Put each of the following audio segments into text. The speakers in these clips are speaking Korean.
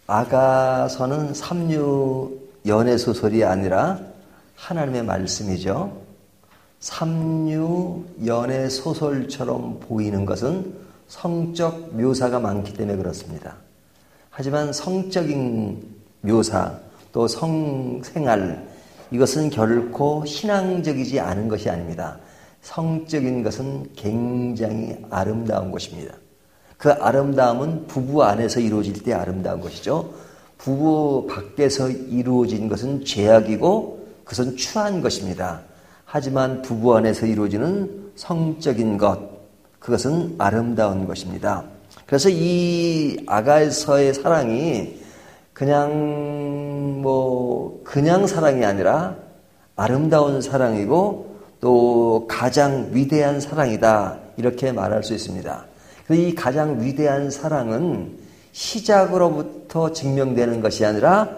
아가서는 삼류 연애소설이 아니라 하나님의 말씀이죠. 삼류 연애소설처럼 보이는 것은 성적 묘사가 많기 때문에 그렇습니다. 하지만 성적인 묘사 또 성생활 이것은 결코 신앙적이지 않은 것이 아닙니다. 성적인 것은 굉장히 아름다운 것입니다. 그 아름다움은 부부 안에서 이루어질 때 아름다운 것이죠. 부부 밖에서 이루어진 것은 죄악이고 그것은 추한 것입니다. 하지만 부부 안에서 이루어지는 성적인 것, 그것은 아름다운 것입니다. 그래서 이 아가서의 사랑이 그냥 사랑이 아니라 아름다운 사랑이고 또 가장 위대한 사랑이다 이렇게 말할 수 있습니다. 이 가장 위대한 사랑은 시작으로부터 증명되는 것이 아니라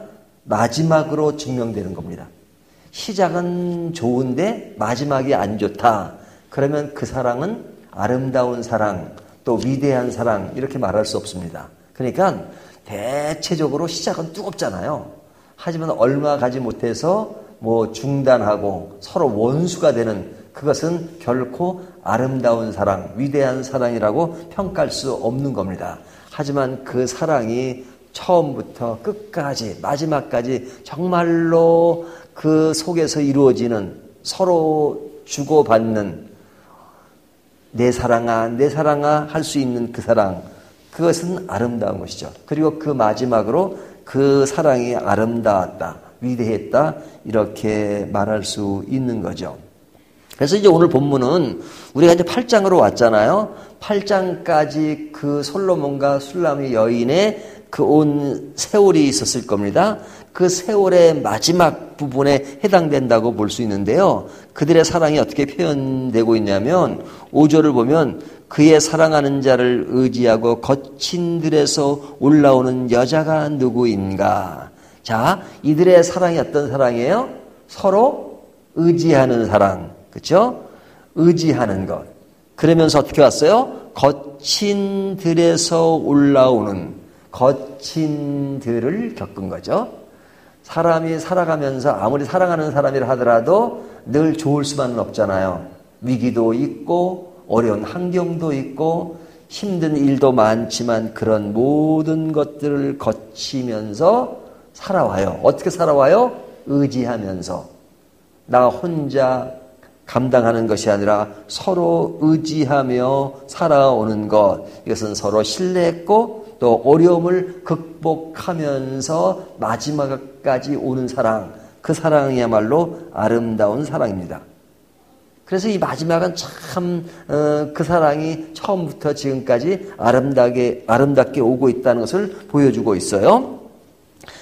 마지막으로 증명되는 겁니다. 시작은 좋은데 마지막이 안 좋다. 그러면 그 사랑은 아름다운 사랑, 또 위대한 사랑 이렇게 말할 수 없습니다. 그러니까 대체적으로 시작은 뜨겁잖아요. 하지만 얼마 가지 못해서 중단하고 서로 원수가 되는 그것은 결코 아름다운 사랑, 위대한 사랑이라고 평가할 수 없는 겁니다. 하지만 그 사랑이 처음부터 끝까지 마지막까지 정말로 그 속에서 이루어지는 서로 주고받는 내 사랑아 할 수 있는 그 사랑, 그것은 아름다운 것이죠. 그리고 그 마지막으로 그 사랑이 아름다웠다, 위대했다 이렇게 말할 수 있는 거죠. 그래서 이제 오늘 본문은 우리가 이제 8장으로 왔잖아요. 8장까지 그 솔로몬과 술람의 여인의 그 온 세월이 있었을 겁니다. 그 세월의 마지막 부분에 해당된다고 볼 수 있는데요. 그들의 사랑이 어떻게 표현되고 있냐면 5절을 보면 그의 사랑하는 자를 의지하고 거친 들에서 올라오는 여자가 누구인가. 자, 이들의 사랑이 어떤 사랑이에요? 서로 의지하는 사랑. 그렇죠? 의지하는 것. 그러면서 어떻게 왔어요? 거친 들에서 올라오는 거친 들을 겪은 거죠. 사람이 살아가면서 아무리 사랑하는 사람이라 하더라도 늘 좋을 수만은 없잖아요. 위기도 있고 어려운 환경도 있고 힘든 일도 많지만 그런 모든 것들을 거치면서 살아와요. 어떻게 살아와요? 의지하면서. 나 혼자 감당하는 것이 아니라 서로 의지하며 살아오는 것. 이것은 서로 신뢰했고 또 어려움을 극복하면서 마지막까지 오는 사랑. 그 사랑이야말로 아름다운 사랑입니다. 그래서 이 마지막은 참 그 사랑이 처음부터 지금까지 아름답게 오고 있다는 것을 보여주고 있어요.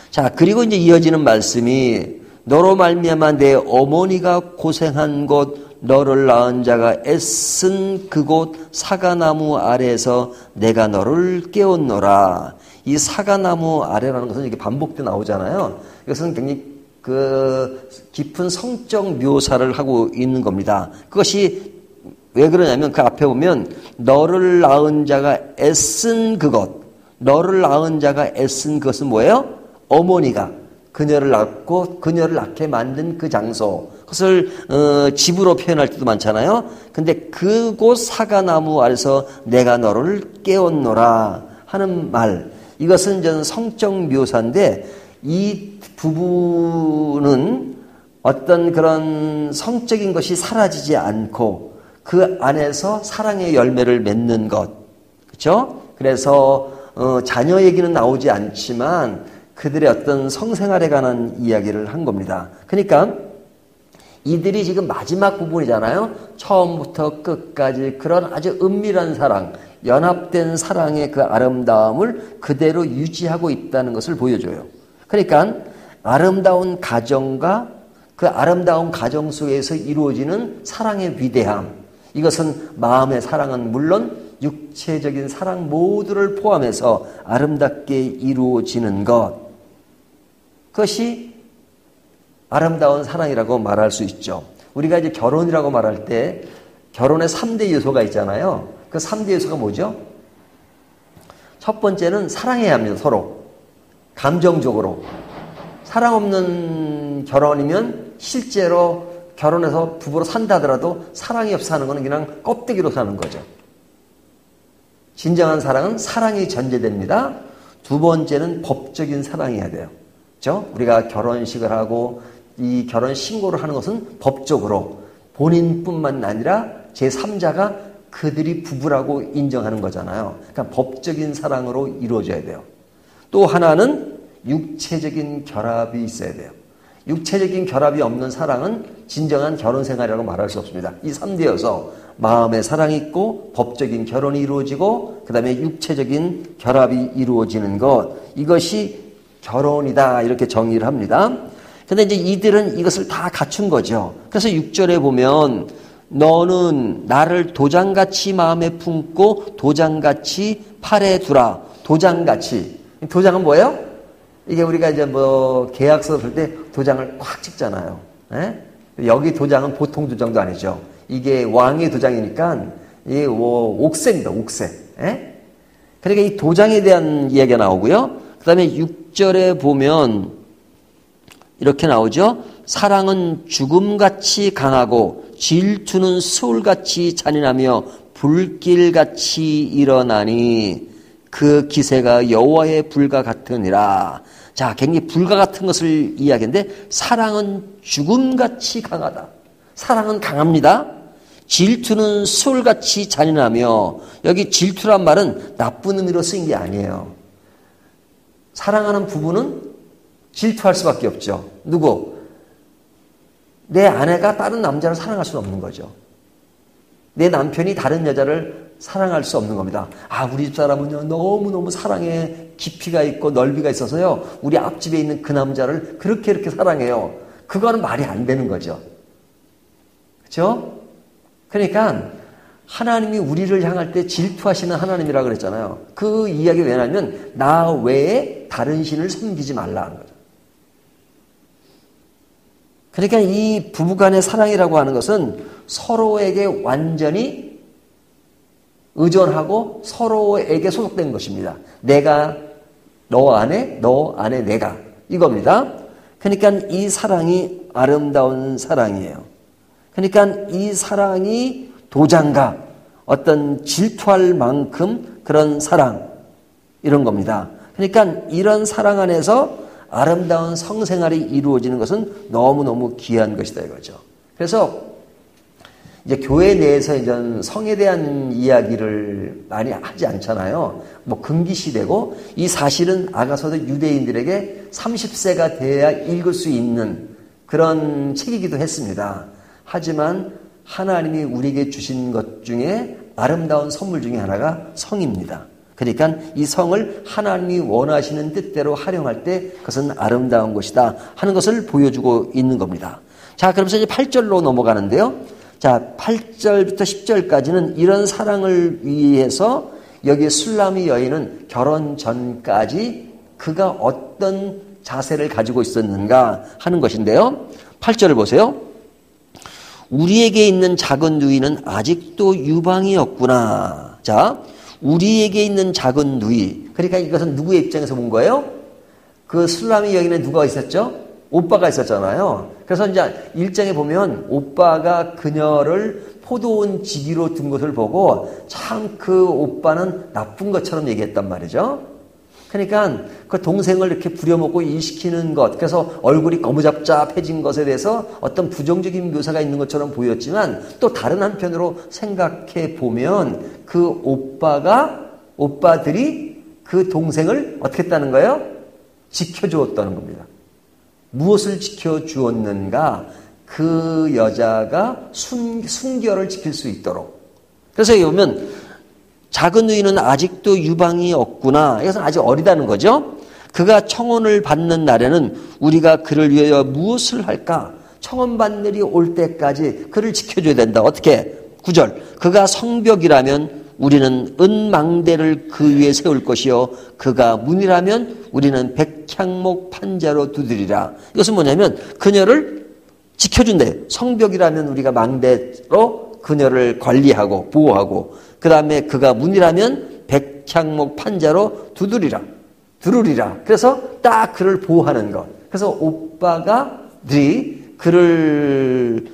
자, 그리고 이제 이어지는 말씀이 너로 말미암아 내 어머니가 고생한 곳 너를 낳은 자가 애쓴 그곳 사과나무 아래에서 내가 너를 깨웠노라. 이 사과나무 아래라는 것은 이렇게 반복돼 나오잖아요. 이것은 굉장히 그 깊은 성적 묘사를 하고 있는 겁니다. 그것이 왜 그러냐면 그 앞에 보면 너를 낳은 자가 애쓴 그것, 너를 낳은 자가 애쓴 그것은 뭐예요? 어머니가 그녀를 낳고 그녀를 낳게 만든 그 장소, 그것을 집으로 표현할 때도 많잖아요. 근데 그곳 사과나무 아래서 내가 너를 깨웠노라 하는 말, 이것은 저는 성적 묘사인데 이 부부는 어떤 그런 성적인 것이 사라지지 않고 그 안에서 사랑의 열매를 맺는 것, 그렇죠? 그래서 자녀 얘기는 나오지 않지만 그들의 어떤 성생활에 관한 이야기를 한 겁니다. 그러니까 이들이 지금 마지막 부분이잖아요. 처음부터 끝까지 그런 아주 은밀한 사랑, 연합된 사랑의 그 아름다움을 그대로 유지하고 있다는 것을 보여줘요. 그러니까 아름다운 가정과 그 아름다운 가정 속에서 이루어지는 사랑의 위대함, 이것은 마음의 사랑은 물론 육체적인 사랑 모두를 포함해서 아름답게 이루어지는 것, 그것이 아름다운 사랑이라고 말할 수 있죠. 우리가 이제 결혼이라고 말할 때 결혼의 3대 요소가 있잖아요. 그 3대 요소가 뭐죠? 첫 번째는 사랑해야 합니다. 서로. 감정적으로. 사랑 없는 결혼이면 실제로 결혼해서 부부로 산다 하더라도 사랑이 없어 사는 거는 그냥 껍데기로 사는 거죠. 진정한 사랑은 사랑이 전제됩니다. 두 번째는 법적인 사랑이어야 돼요. 그렇죠? 우리가 결혼식을 하고 이 결혼 신고를 하는 것은 법적으로 본인뿐만 아니라 제3자가 그들이 부부라고 인정하는 거잖아요. 그러니까 법적인 사랑으로 이루어져야 돼요. 또 하나는 육체적인 결합이 있어야 돼요. 육체적인 결합이 없는 사랑은 진정한 결혼 생활이라고 말할 수 없습니다. 이 3대여서 마음의 사랑이 있고 법적인 결혼이 이루어지고 그 다음에 육체적인 결합이 이루어지는 것, 이것이 결혼이다 이렇게 정의를 합니다. 근데 이제 이들은 이것을 다 갖춘 거죠. 그래서 6절에 보면 너는 나를 도장같이 마음에 품고 도장같이 팔에 두라. 도장같이. 도장은 뭐예요? 이게 우리가 이제 뭐 계약서 쓸 때 도장을 꽉 찍잖아요. 에? 여기 도장은 보통 도장도 아니죠. 이게 왕의 도장이니까 이게 옥새입니다. 옥새. 에? 그러니까 이 도장에 대한 이야기가 나오고요. 그 다음에 6절에 보면 이렇게 나오죠. 사랑은 죽음같이 강하고 질투는 수울같이 잔인하며 불길같이 일어나니 그 기세가 여호와의 불과 같으니라. 자, 굉장히 불과 같은 것을 이야기하는데 사랑은 죽음같이 강하다. 사랑은 강합니다. 질투는 수울같이 잔인하며, 여기 질투란 말은 나쁜 의미로 쓰인 게 아니에요. 사랑하는 부부는 질투할 수밖에 없죠. 누구? 내 아내가 다른 남자를 사랑할 수는 없는 거죠. 내 남편이 다른 여자를 사랑할 수 없는 겁니다. 아, 우리 집사람은요 너무너무 사랑에 깊이가 있고 넓이가 있어서요 우리 앞집에 있는 그 남자를 그렇게 사랑해요. 그거는 말이 안 되는 거죠. 그렇죠? 그러니까 하나님이 우리를 향할 때 질투하시는 하나님이라고 그랬잖아요. 그 이야기 왜냐하면 나 외에 다른 신을 섬기지 말라는 거죠. 그러니까 이 부부간의 사랑이라고 하는 것은 서로에게 완전히 의존하고 서로에게 소속된 것입니다. 내가 너 안에, 너 안에 내가, 이겁니다. 그러니까 이 사랑이 아름다운 사랑이에요. 그러니까 이 사랑이 도장과 어떤 질투할 만큼 그런 사랑, 이런 겁니다. 그러니까 이런 사랑 안에서 아름다운 성생활이 이루어지는 것은 너무너무 귀한 것이다 이거죠. 그래서 이제 교회 내에서 이제 성에 대한 이야기를 많이 하지 않잖아요. 뭐 금기시되고, 이 사실은 아가서도 유대인들에게 30세가 돼야 읽을 수 있는 그런 책이기도 했습니다. 하지만 하나님이 우리에게 주신 것 중에 아름다운 선물 중에 하나가 성입니다. 그러니까 이 성을 하나님이 원하시는 뜻대로 활용할 때 그것은 아름다운 것이다 하는 것을 보여주고 있는 겁니다. 자, 그러면서 이제 8절로 넘어가는데요. 자, 8절부터 10절까지는 이런 사랑을 위해서 여기 술라미 여인은 결혼 전까지 그가 어떤 자세를 가지고 있었는가 하는 것인데요. 8절을 보세요. 우리에게 있는 작은 누이는 아직도 유방이 없구나. 자, 우리에게 있는 작은 누이. 그러니까 이것은 누구의 입장에서 본 거예요? 그 술라미 여인에 누가 있었죠? 오빠가 있었잖아요. 그래서 이제 1장에 보면 오빠가 그녀를 포도원 지기로 둔 것을 보고 참 그 오빠는 나쁜 것처럼 얘기했단 말이죠. 그러니까 그 동생을 이렇게 부려먹고 일시키는 것, 그래서 얼굴이 거무잡잡해진 것에 대해서 어떤 부정적인 묘사가 있는 것처럼 보였지만 또 다른 한편으로 생각해 보면 그 오빠들이 그 동생을 어떻게 했다는 거예요? 지켜주었다는 겁니다. 무엇을 지켜주었는가? 그 여자가 순결을 지킬 수 있도록. 그래서 여기 보면 작은 누이는 아직도 유방이 없구나. 이것은 아직 어리다는 거죠. 그가 청혼을 받는 날에는 우리가 그를 위하여 무엇을 할까? 청혼받는 날이 올 때까지 그를 지켜줘야 된다. 어떻게? 9절. 그가 성벽이라면 우리는 은망대를 그 위에 세울 것이요 그가 문이라면 우리는 백향목 판자로 두드리라. 이것은 뭐냐면 그녀를 지켜준대. 성벽이라면 우리가 망대로 그녀를 관리하고 보호하고, 그 다음에 그가 문이라면 백향목 판자로 두드리라. 그래서 딱 그를 보호하는 것. 그래서 오빠가들이 그를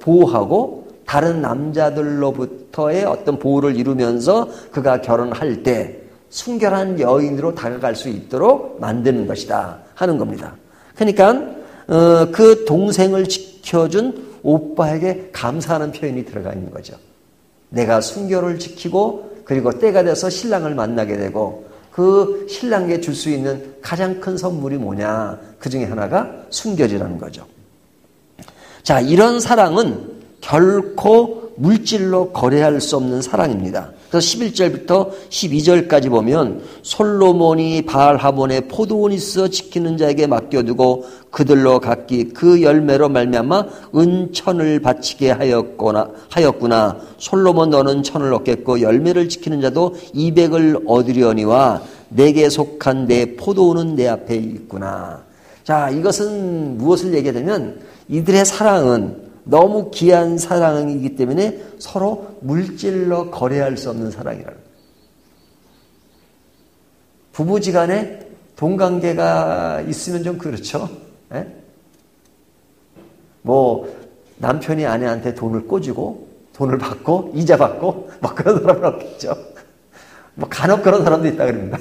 보호하고 다른 남자들로부터의 어떤 보호를 이루면서 그가 결혼할 때 순결한 여인으로 다가갈 수 있도록 만드는 것이다 하는 겁니다. 그러니까 그 동생을 지켜준 오빠에게 감사하는 표현이 들어가 있는 거죠. 내가 순결을 지키고 그리고 때가 돼서 신랑을 만나게 되고 그 신랑에게 줄 수 있는 가장 큰 선물이 뭐냐? 그 중에 하나가 순결이라는 거죠. 자, 이런 사랑은 결코 물질로 거래할 수 없는 사랑입니다. 그래서 11절부터 12절까지 보면 솔로몬이 바알하몬의 포도원 있어 지키는 자에게 맡겨두고 그들로 각기 그 열매로 말미암아 은천을 바치게 하였구나. 솔로몬 너는 천을 얻겠고 열매를 지키는 자도 200을 얻으려니와 내게 속한 내 포도원은 내 앞에 있구나. 자, 이것은 무엇을 얘기하냐면 이들의 사랑은 너무 귀한 사랑이기 때문에 서로 물질로 거래할 수 없는 사랑이라는 거예요. 부부지간에 돈관계가 있으면 좀 그렇죠. 에? 뭐 남편이 아내한테 돈을 꿔주고 돈을 받고 이자 받고 막 그런 사람은 없겠죠. 뭐 간혹 그런 사람도 있다 그럽니다.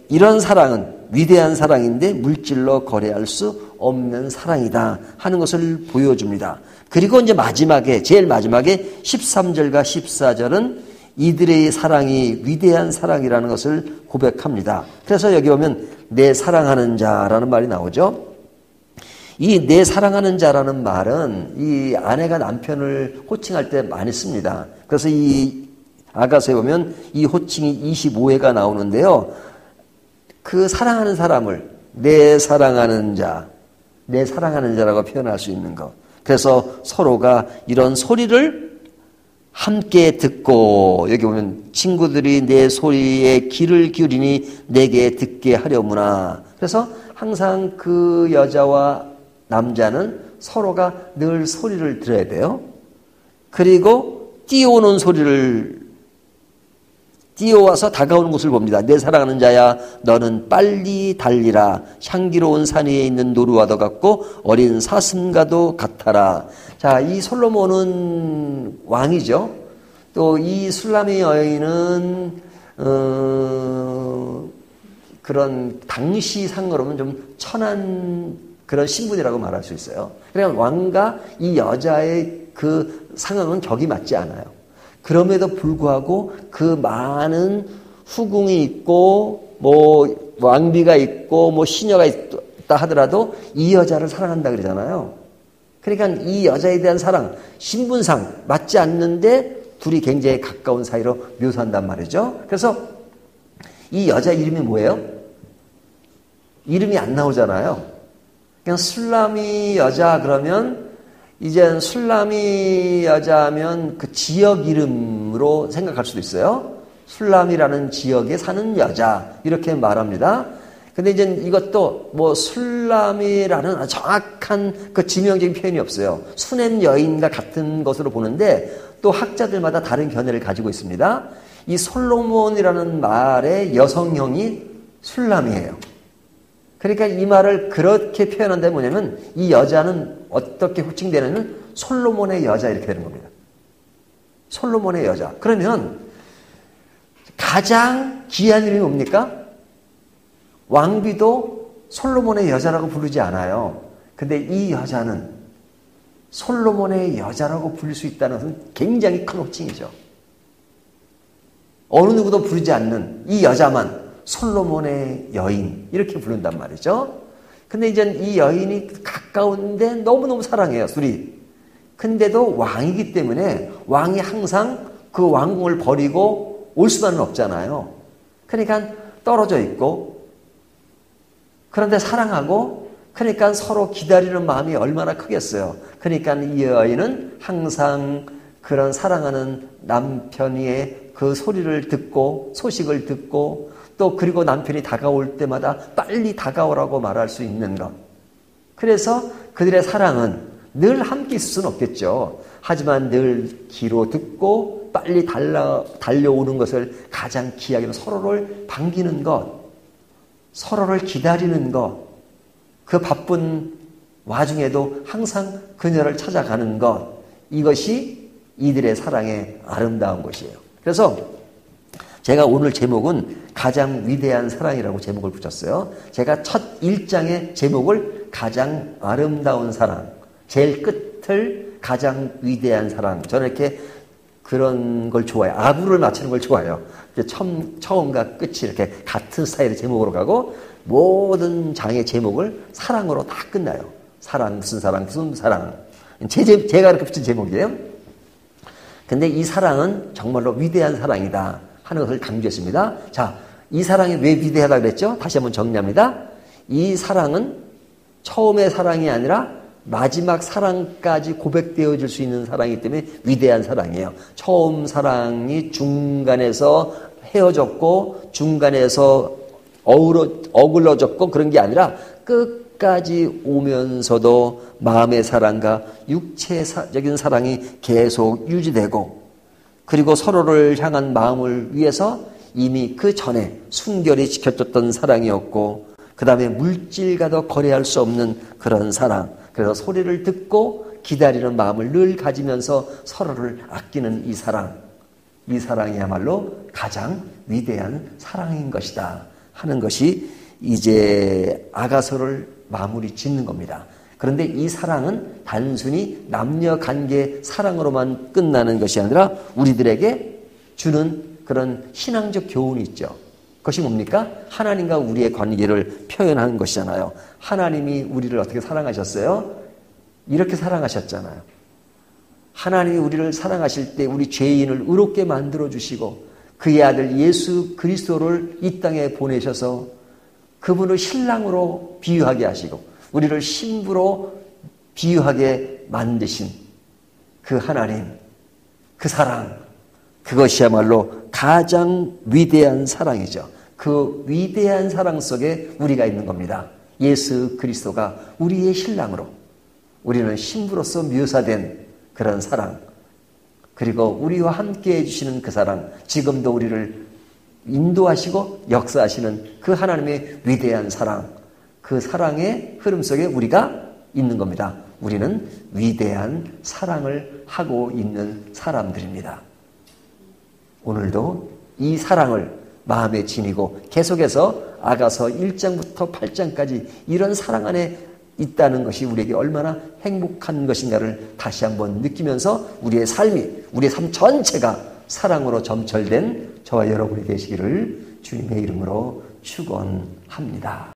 이런 사랑은 위대한 사랑인데 물질로 거래할 수 없는 사랑이다 하는 것을 보여줍니다. 그리고 이제 마지막에 제일 마지막에 13절과 14절은 이들의 사랑이 위대한 사랑이라는 것을 고백합니다. 그래서 여기 보면 내 사랑하는 자라는 말이 나오죠. 이 내 사랑하는 자라는 말은 이 아내가 남편을 호칭할 때 많이 씁니다. 그래서 이 아가서에 보면 이 호칭이 25회가 나오는데요. 그 사랑하는 사람을 내 사랑하는 자라고 표현할 수 있는 것. 그래서 서로가 이런 소리를 함께 듣고, 여기 보면 친구들이 내 소리에 귀를 기울이니 내게 듣게 하려무나. 그래서 항상 그 여자와 남자는 서로가 늘 소리를 들어야 돼요. 그리고 뛰어오는 소리를 뛰어와서 다가오는 것을 봅니다. 내 사랑하는 자야 너는 빨리 달리라. 향기로운 산 위에 있는 노루와도 같고 어린 사슴과도 같아라. 자, 이 솔로몬은 왕이죠. 또 이 술라미 여인은 그런 당시 상으로는 좀 천한 그런 신분이라고 말할 수 있어요. 그러니까 왕과 이 여자의 그 상황은 격이 맞지 않아요. 그럼에도 불구하고 그 많은 후궁이 있고 뭐 왕비가 있고 뭐 시녀가 있다 하더라도 이 여자를 사랑한다 그러잖아요. 그러니까 이 여자에 대한 사랑, 신분상 맞지 않는데 둘이 굉장히 가까운 사이로 묘사한단 말이죠. 그래서 이 여자 이름이 뭐예요? 이름이 안 나오잖아요. 그냥 술라미 여자 그러면 이젠 술라미 여자면 그 지역 이름으로 생각할 수도 있어요. 술람이라는 지역에 사는 여자 이렇게 말합니다. 근데 이제 이것도 뭐 술람이라는 정확한 그 지명적인 표현이 없어요. 수냄 여인과 같은 것으로 보는데 또 학자들마다 다른 견해를 가지고 있습니다. 이 솔로몬이라는 말의 여성형이 술람이에요. 그러니까 이 말을 그렇게 표현한다면 뭐냐면 이 여자는 어떻게 호칭되냐면 솔로몬의 여자 이렇게 되는 겁니다. 솔로몬의 여자. 그러면 가장 귀한 이름이 뭡니까? 왕비도 솔로몬의 여자라고 부르지 않아요. 근데 이 여자는 솔로몬의 여자라고 부를 수 있다는 것은 굉장히 큰 호칭이죠. 어느 누구도 부르지 않는 이 여자만 솔로몬의 여인 이렇게 부른단 말이죠. 근데 이제 이 여인이 가까운데 너무너무 사랑해요, 둘이. 근데도 왕이기 때문에 왕이 항상 그 왕궁을 버리고 올 수만은 없잖아요. 그러니까 떨어져 있고 그런데 사랑하고 그러니까 서로 기다리는 마음이 얼마나 크겠어요. 그러니까 이 여인은 항상 그런 사랑하는 남편의 그 소리를 듣고 소식을 듣고 또 그리고 남편이 다가올 때마다 빨리 다가오라고 말할 수 있는 것. 그래서 그들의 사랑은 늘 함께 있을 수는 없겠죠. 하지만 늘 귀로 듣고 빨리 달려오는 것을 가장 귀하게 여기는 서로를 반기는 것, 서로를 기다리는 것, 그 바쁜 와중에도 항상 그녀를 찾아가는 것, 이것이 이들의 사랑의 아름다운 것이에요. 그래서 제가 오늘 제목은 가장 위대한 사랑이라고 제목을 붙였어요. 제가 첫 1장의 제목을 가장 아름다운 사랑, 제일 끝을 가장 위대한 사랑. 저는 이렇게 그런 걸 좋아해요. 아부를 맞추는 걸 좋아해요. 처음과 끝이 이렇게 같은 스타일의 제목으로 가고 모든 장의 제목을 사랑으로 다 끝나요. 사랑, 무슨 사랑, 무슨 사랑. 제가 이렇게 붙인 제목이에요. 근데 이 사랑은 정말로 위대한 사랑이다 하는 것을 강조했습니다. 자, 이 사랑이 왜 위대하다고 그랬죠? 다시 한번 정리합니다. 이 사랑은 처음의 사랑이 아니라 마지막 사랑까지 고백되어질 수 있는 사랑이기 때문에 위대한 사랑이에요. 처음 사랑이 중간에서 헤어졌고 중간에서 어글러졌고 그런 게 아니라 끝까지 오면서도 마음의 사랑과 육체적인 사랑이 계속 유지되고, 그리고 서로를 향한 마음을 위해서 이미 그 전에 순결히 지켜줬던 사랑이었고, 그 다음에 물질과도 거래할 수 없는 그런 사랑. 그래서 소리를 듣고 기다리는 마음을 늘 가지면서 서로를 아끼는 이 사랑. 이 사랑이야말로 가장 위대한 사랑인 것이다 하는 것이 이제 아가서를 마무리 짓는 겁니다. 그런데 이 사랑은 단순히 남녀 관계 사랑으로만 끝나는 것이 아니라 우리들에게 주는 그런 신앙적 교훈이 있죠. 그것이 뭡니까? 하나님과 우리의 관계를 표현하는 것이잖아요. 하나님이 우리를 어떻게 사랑하셨어요? 이렇게 사랑하셨잖아요. 하나님이 우리를 사랑하실 때 우리 죄인을 의롭게 만들어주시고 그의 아들 예수 그리스도를 이 땅에 보내셔서 그분을 신랑으로 비유하게 하시고 우리를 신부로 비유하게 만드신 그 하나님, 그 사랑, 그것이야말로 가장 위대한 사랑이죠. 그 위대한 사랑 속에 우리가 있는 겁니다. 예수 그리스도가 우리의 신랑으로, 우리는 신부로서 묘사된 그런 사랑, 그리고 우리와 함께 해주시는 그 사랑, 지금도 우리를 인도하시고 역사하시는 그 하나님의 위대한 사랑, 그 사랑의 흐름 속에 우리가 있는 겁니다. 우리는 위대한 사랑을 하고 있는 사람들입니다. 오늘도 이 사랑을 마음에 지니고 계속해서 아가서 1장부터 8장까지 이런 사랑 안에 있다는 것이 우리에게 얼마나 행복한 것인가를 다시 한번 느끼면서 우리의 삶 전체가 사랑으로 점철된 저와 여러분이 되시기를 주님의 이름으로 축원합니다.